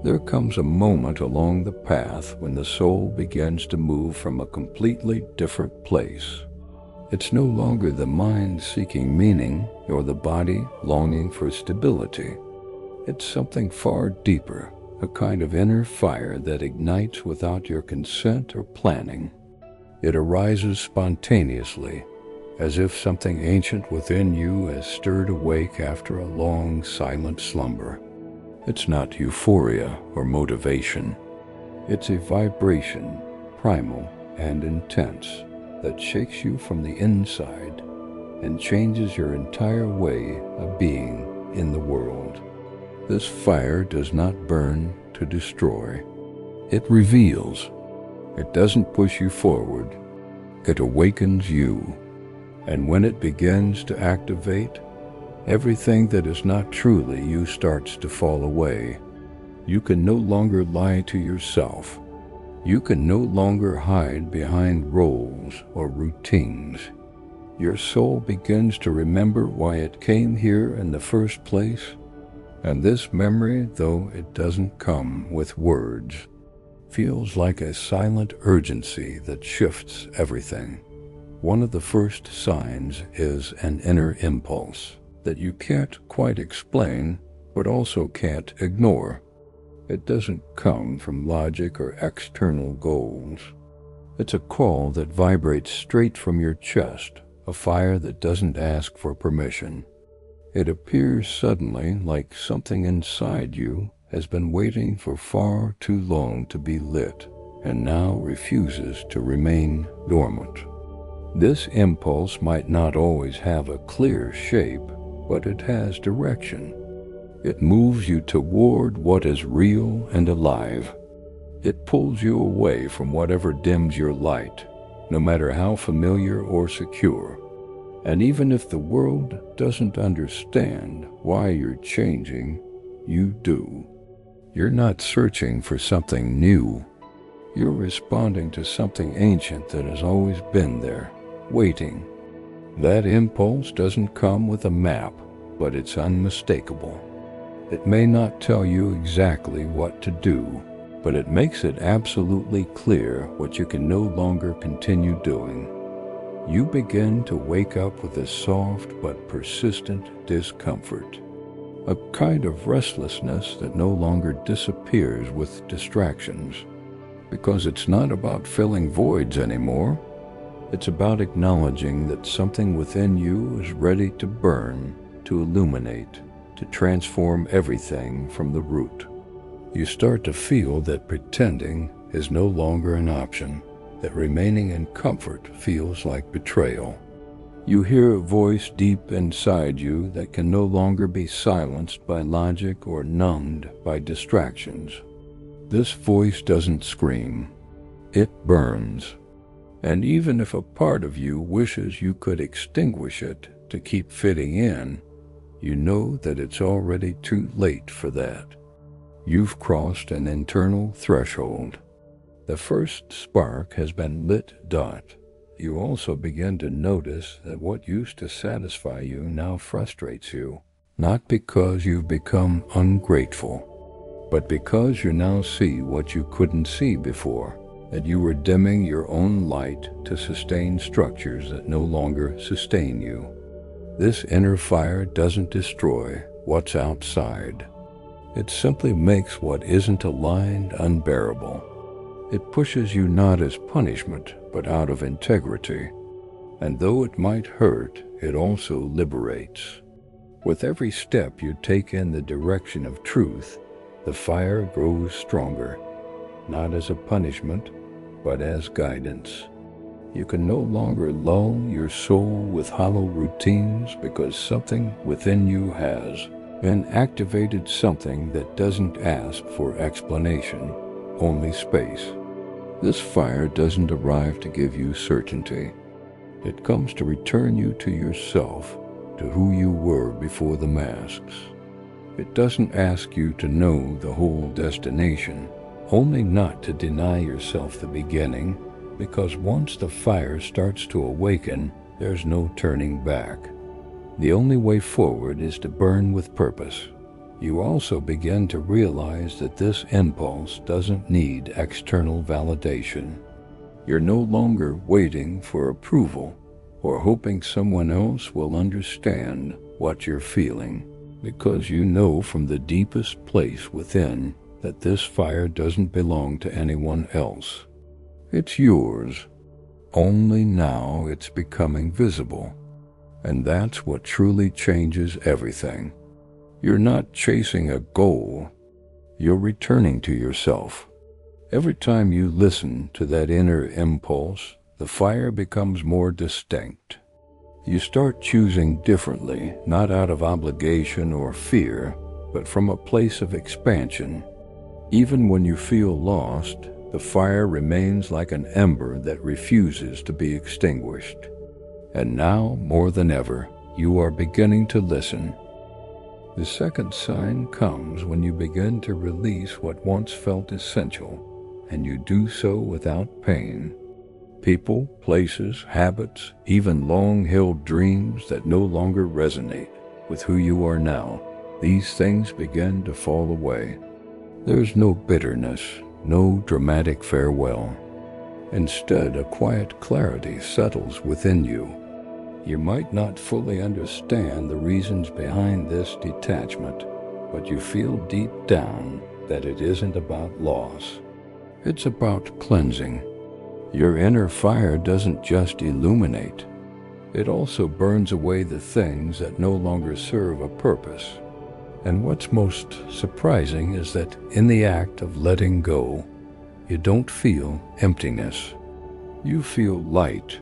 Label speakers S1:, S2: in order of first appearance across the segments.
S1: There comes a moment along the path when the soul begins to move from a completely different place. It's no longer the mind seeking meaning or the body longing for stability. It's something far deeper, a kind of inner fire that ignites without your consent or planning. It arises spontaneously, as if something ancient within you has stirred awake after a long, silent slumber. It's not euphoria or motivation. It's a vibration, primal and intense, that shakes you from the inside and changes your entire way of being in the world. This fire does not burn to destroy. It reveals. It doesn't push you forward. It awakens you. And when it begins to activate, everything that is not truly you starts to fall away. You can no longer lie to yourself. You can no longer hide behind roles or routines. Your soul begins to remember why it came here in the first place. And this memory, though it doesn't come with words, feels like a silent urgency that shifts everything. One of the first signs is an inner impulse that you can't quite explain, but also can't ignore. It doesn't come from logic or external goals. It's a call that vibrates straight from your chest, a fire that doesn't ask for permission. It appears suddenly, like something inside you has been waiting for far too long to be lit, and now refuses to remain dormant. This impulse might not always have a clear shape, but it has direction. It moves you toward what is real and alive. It pulls you away from whatever dims your light, no matter how familiar or secure. And even if the world doesn't understand why you're changing, you do. You're not searching for something new. You're responding to something ancient that has always been there, waiting. That impulse doesn't come with a map, but it's unmistakable. It may not tell you exactly what to do, but it makes it absolutely clear what you can no longer continue doing. You begin to wake up with a soft but persistent discomfort, a kind of restlessness that no longer disappears with distractions, because it's not about filling voids anymore. It's about acknowledging that something within you is ready to burn, to illuminate, to transform everything from the root. You start to feel that pretending is no longer an option, that remaining in comfort feels like betrayal. You hear a voice deep inside you that can no longer be silenced by logic or numbed by distractions. This voice doesn't scream. It burns. And even if a part of you wishes you could extinguish it to keep fitting in, you know that it's already too late for that. You've crossed an internal threshold. The first spark has been lit. You also begin to notice that what used to satisfy you now frustrates you, not because you've become ungrateful, but because you now see what you couldn't see before, that you were dimming your own light to sustain structures that no longer sustain you. This inner fire doesn't destroy what's outside. It simply makes what isn't aligned unbearable. It pushes you not as punishment, but out of integrity. And though it might hurt, it also liberates. With every step you take in the direction of truth, the fire grows stronger, not as a punishment, but as guidance. You can no longer lull your soul with hollow routines because something within you has been activated, something that doesn't ask for explanation, only space. This fire doesn't arrive to give you certainty. It comes to return you to yourself, to who you were before the masks. It doesn't ask you to know the whole destination, only not to deny yourself the beginning, because once the fire starts to awaken, there's no turning back. The only way forward is to burn with purpose, You also begin to realize that this impulse doesn't need external validation. You're no longer waiting for approval or hoping someone else will understand what you're feeling, because you know from the deepest place within that this fire doesn't belong to anyone else. It's yours. Only now it's becoming visible. And that's what truly changes everything. You're not chasing a goal. You're returning to yourself. Every time you listen to that inner impulse, the fire becomes more distinct. You start choosing differently, not out of obligation or fear, but from a place of expansion. Even when you feel lost, the fire remains like an ember that refuses to be extinguished. And now, more than ever, you are beginning to listen. The second sign comes when you begin to release what once felt essential, and you do so without pain. People, places, habits, even long-held dreams that no longer resonate with who you are now, these things begin to fall away. There's no bitterness, no dramatic farewell. Instead, a quiet clarity settles within you. You might not fully understand the reasons behind this detachment, but you feel deep down that it isn't about loss. It's about cleansing. Your inner fire doesn't just illuminate. It also burns away the things that no longer serve a purpose. And what's most surprising is that in the act of letting go, you don't feel emptiness. You feel light.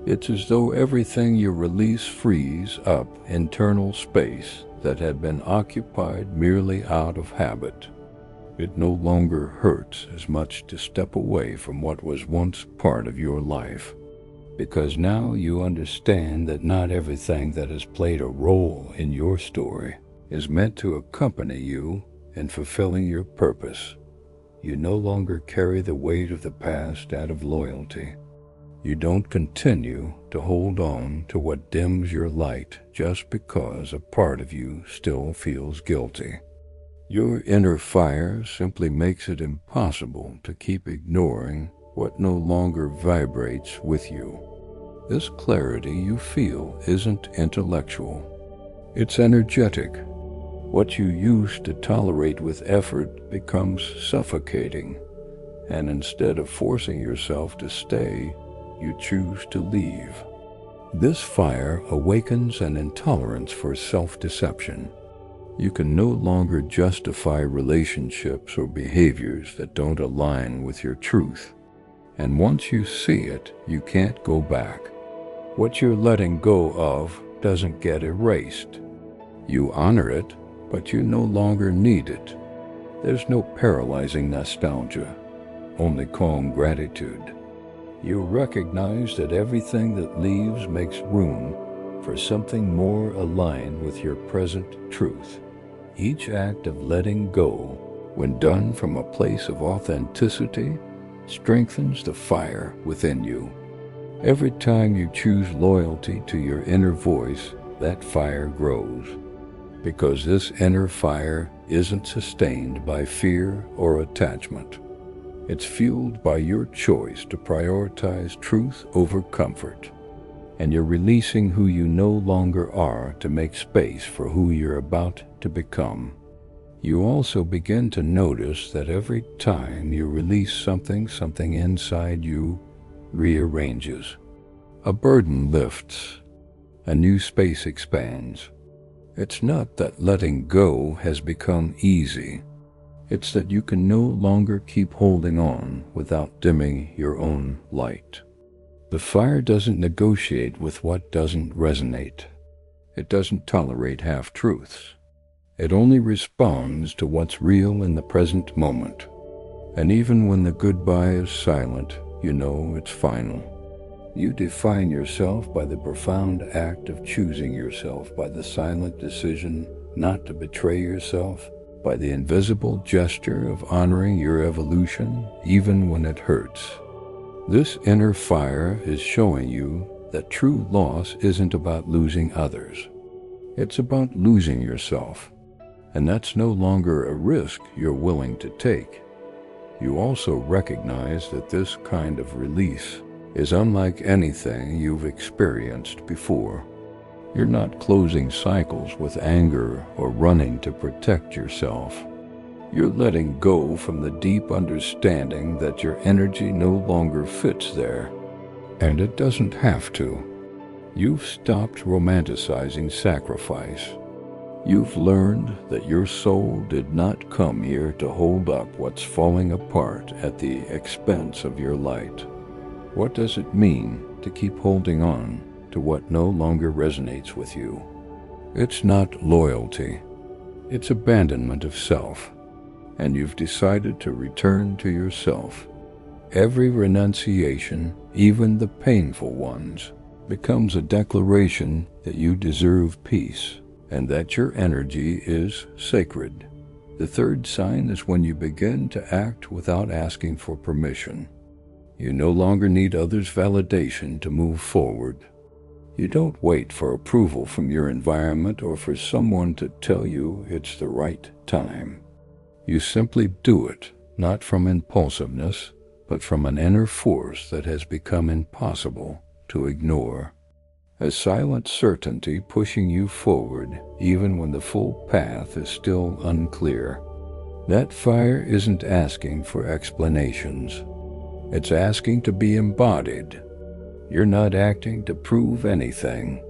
S1: It's as though everything you release frees up internal space that had been occupied merely out of habit. It no longer hurts as much to step away from what was once part of your life, because now you understand that not everything that has played a role in your story is meant to accompany you in fulfilling your purpose. You no longer carry the weight of the past out of loyalty. You don't continue to hold on to what dims your light just because a part of you still feels guilty. Your inner fire simply makes it impossible to keep ignoring what no longer vibrates with you. This clarity you feel isn't intellectual. It's energetic. What you used to tolerate with effort becomes suffocating, and instead of forcing yourself to stay, you choose to leave. This fire awakens an intolerance for self-deception. You can no longer justify relationships or behaviors that don't align with your truth. And once you see it, you can't go back. What you're letting go of doesn't get erased. You honor it, but you no longer need it. There's no paralyzing nostalgia, only calm gratitude. You recognize that everything that leaves makes room for something more aligned with your present truth. Each act of letting go, when done from a place of authenticity, strengthens the fire within you. Every time you choose loyalty to your inner voice, that fire grows. Because this inner fire isn't sustained by fear or attachment. It's fueled by your choice to prioritize truth over comfort. And you're releasing who you no longer are to make space for who you're about to become. You also begin to notice that every time you release something inside you rearranges. A burden lifts. A new space expands. It's not that letting go has become easy. It's that you can no longer keep holding on without dimming your own light. The fire doesn't negotiate with what doesn't resonate. It doesn't tolerate half-truths. It only responds to what's real in the present moment. And even when the goodbye is silent, you know it's final. You define yourself by the profound act of choosing yourself, by the silent decision not to betray yourself, by the invisible gesture of honoring your evolution even when it hurts. This inner fire is showing you that true loss isn't about losing others. It's about losing yourself. And that's no longer a risk you're willing to take. You also recognize that this kind of release is unlike anything you've experienced before. You're not closing cycles with anger or running to protect yourself. You're letting go from the deep understanding that your energy no longer fits there. And it doesn't have to. You've stopped romanticizing sacrifice. You've learned that your soul did not come here to hold up what's falling apart at the expense of your light. What does it mean to keep holding on to what no longer resonates with you? It's not loyalty. It's abandonment of self. And you've decided to return to yourself. Every renunciation, even the painful ones, becomes a declaration that you deserve peace and that your energy is sacred. The third sign is when you begin to act without asking for permission. You no longer need others' validation to move forward. You don't wait for approval from your environment or for someone to tell you it's the right time. You simply do it, not from impulsiveness, but from an inner force that has become impossible to ignore. A silent certainty pushing you forward even when the full path is still unclear. That fire isn't asking for explanations. It's asking to be embodied. You're not acting to prove anything.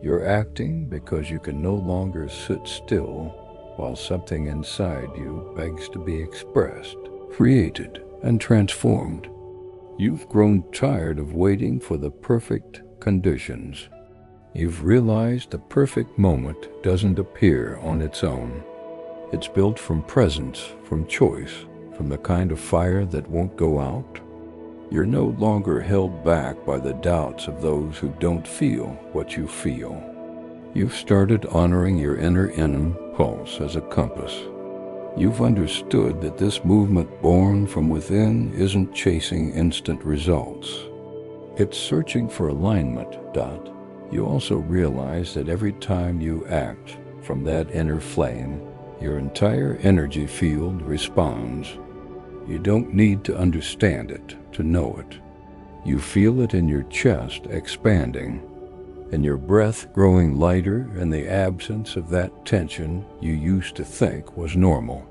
S1: You're acting because you can no longer sit still while something inside you begs to be expressed, created, and transformed. You've grown tired of waiting for the perfect conditions. You've realized the perfect moment doesn't appear on its own. It's built from presence, from choice, from the kind of fire that won't go out. You're no longer held back by the doubts of those who don't feel what you feel. You've started honoring your inner impulse as a compass. You've understood that this movement born from within isn't chasing instant results. It's searching for alignment. You also realize that every time you act from that inner flame, your entire energy field responds. You don't need to understand it to know it. You feel it in your chest expanding, and your breath growing lighter in the absence of that tension you used to think was normal.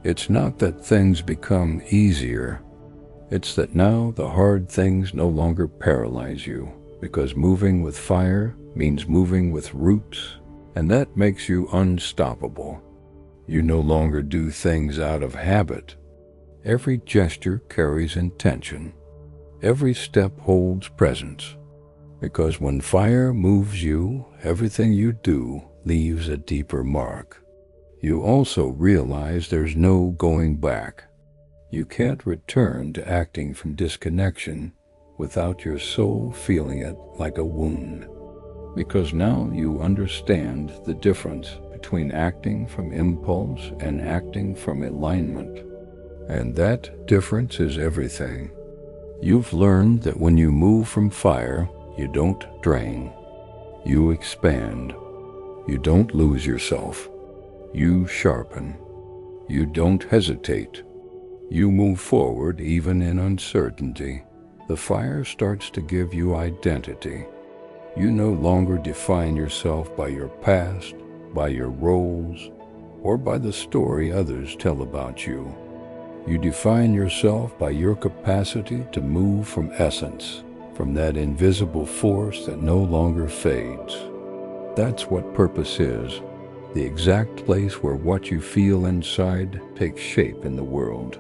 S1: It's not that things become easier. It's that now the hard things no longer paralyze you, because moving with fire means moving with roots, and that makes you unstoppable. You no longer do things out of habit. Every gesture carries intention. Every step holds presence. Because when fire moves you, everything you do leaves a deeper mark. You also realize there's no going back. You can't return to acting from disconnection without your soul feeling it like a wound. Because now you understand the difference between acting from impulse and acting from alignment. And that difference is everything. You've learned that when you move from fire, you don't drain. You expand. You don't lose yourself. You sharpen. You don't hesitate. You move forward even in uncertainty. The fire starts to give you identity. You no longer define yourself by your past, by your roles, or by the story others tell about you. You define yourself by your capacity to move from essence, from that invisible force that no longer fades. That's what purpose is, the exact place where what you feel inside takes shape in the world.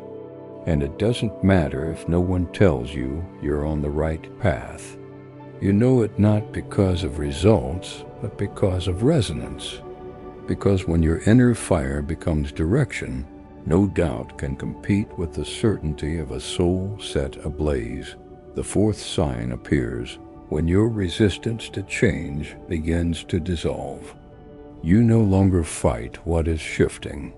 S1: And it doesn't matter if no one tells you you're on the right path. You know it not because of results, but because of resonance. Because when your inner fire becomes direction, no doubt can compete with the certainty of a soul set ablaze. The fourth sign appears when your resistance to change begins to dissolve. You no longer fight what is shifting.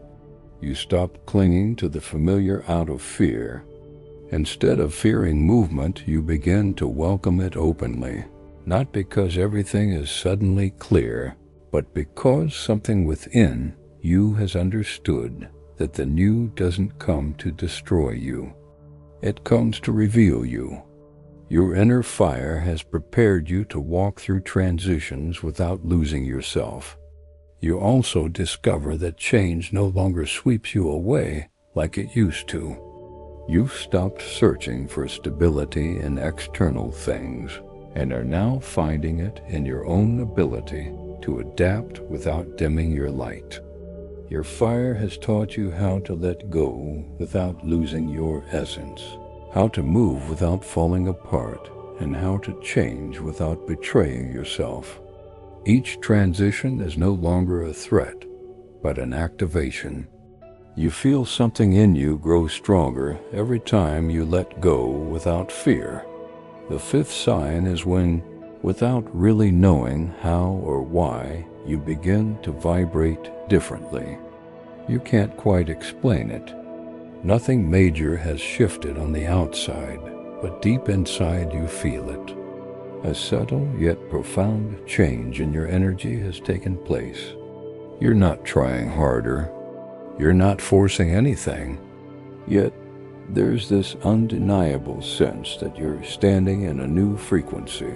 S1: You stop clinging to the familiar out of fear. Instead of fearing movement, you begin to welcome it openly, not because everything is suddenly clear, but because something within you has understood that the new doesn't come to destroy you. It comes to reveal you. Your inner fire has prepared you to walk through transitions without losing yourself. You also discover that change no longer sweeps you away like it used to. You've stopped searching for stability in external things and are now finding it in your own ability to adapt without dimming your light. Your fire has taught you how to let go without losing your essence, how to move without falling apart, and how to change without betraying yourself. Each transition is no longer a threat, but an activation. You feel something in you grow stronger every time you let go without fear. The fifth sign is when, without really knowing how or why, you begin to vibrate differently. You can't quite explain it. Nothing major has shifted on the outside, but deep inside you feel it. A subtle yet profound change in your energy has taken place. You're not trying harder. You're not forcing anything. Yet, there's this undeniable sense that you're standing in a new frequency.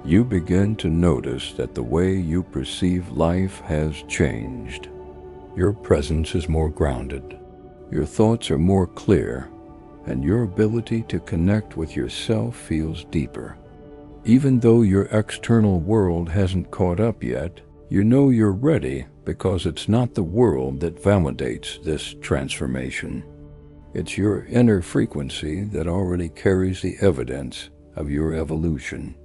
S1: You begin to notice that the way you perceive life has changed. Your presence is more grounded. Your thoughts are more clear, and your ability to connect with yourself feels deeper. Even though your external world hasn't caught up yet, you know you're ready because it's not the world that validates this transformation. It's your inner frequency that already carries the evidence of your evolution.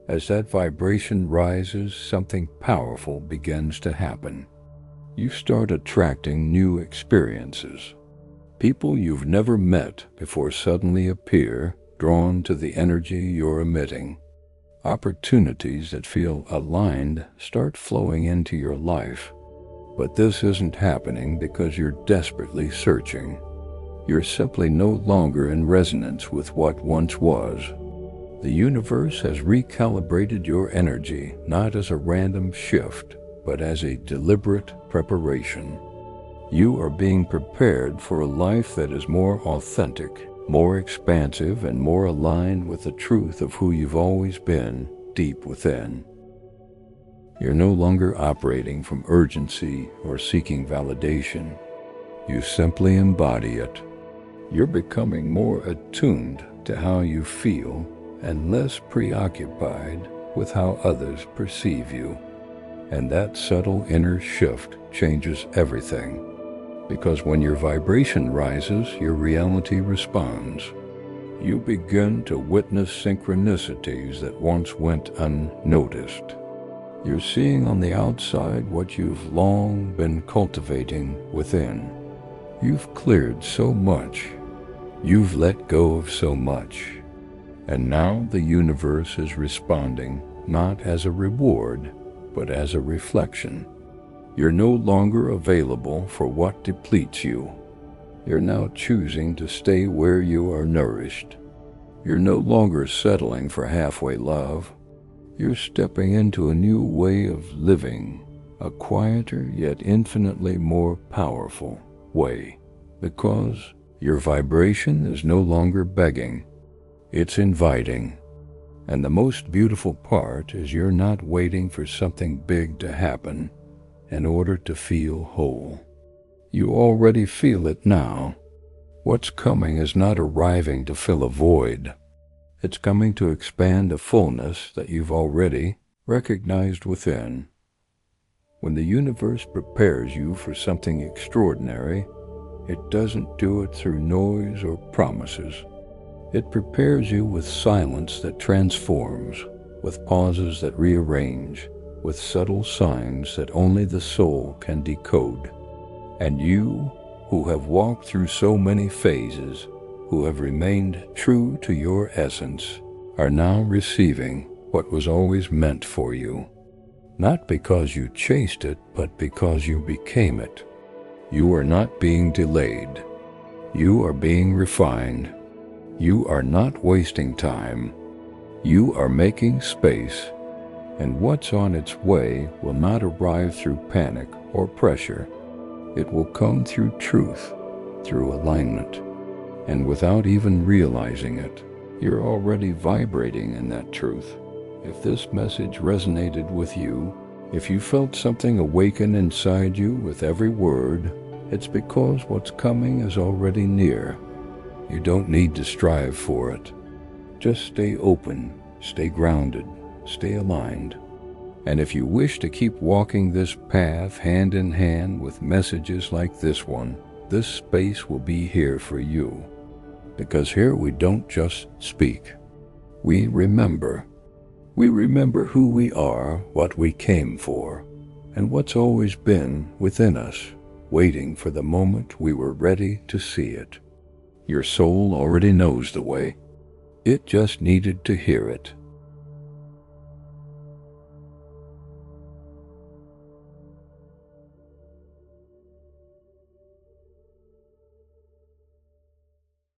S1: As that vibration rises, something powerful begins to happen. You start attracting new experiences. People you've never met before suddenly appear, drawn to the energy you're emitting. Opportunities that feel aligned start flowing into your life. But this isn't happening because you're desperately searching. You're simply no longer in resonance with what once was. The universe has recalibrated your energy not as a random shift, but as a deliberate preparation. You are being prepared for a life that is more authentic, more expansive, and more aligned with the truth of who you've always been deep within. You're no longer operating from urgency or seeking validation. You simply embody it. You're becoming more attuned to how you feel and less preoccupied with how others perceive you. And that subtle inner shift changes everything. Because when your vibration rises, your reality responds. You begin to witness synchronicities that once went unnoticed. You're seeing on the outside what you've long been cultivating within. You've cleared so much. You've let go of so much. And now the universe is responding not as a reward, but as a reflection. You're no longer available for what depletes you. You're now choosing to stay where you are nourished. You're no longer settling for halfway love. You're stepping into a new way of living, a quieter yet infinitely more powerful way, because your vibration is no longer begging, it's inviting. And the most beautiful part is you're not waiting for something big to happen in order to feel whole. You already feel it now. What's coming is not arriving to fill a void. It's coming to expand a fullness that you've already recognized within. When the universe prepares you for something extraordinary, it doesn't do it through noise or promises. It prepares you with silence that transforms, with pauses that rearrange, with subtle signs that only the soul can decode. And you, who have walked through so many phases, who have remained true to your essence, are now receiving what was always meant for you. Not because you chased it, but because you became it. You are not being delayed. You are being refined. You are not wasting time. You are making space. And what's on its way will not arrive through panic or pressure. It will come through truth, through alignment. And without even realizing it, you're already vibrating in that truth. If this message resonated with you, if you felt something awaken inside you with every word, it's because what's coming is already near. You don't need to strive for it. Just stay open, stay grounded, stay aligned. And if you wish to keep walking this path hand in hand with messages like this one, this space will be here for you. Because here we don't just speak. We remember. We remember who we are, what we came for, and what's always been within us, waiting for the moment we were ready to see it. Your soul already knows the way. It just needed to hear it.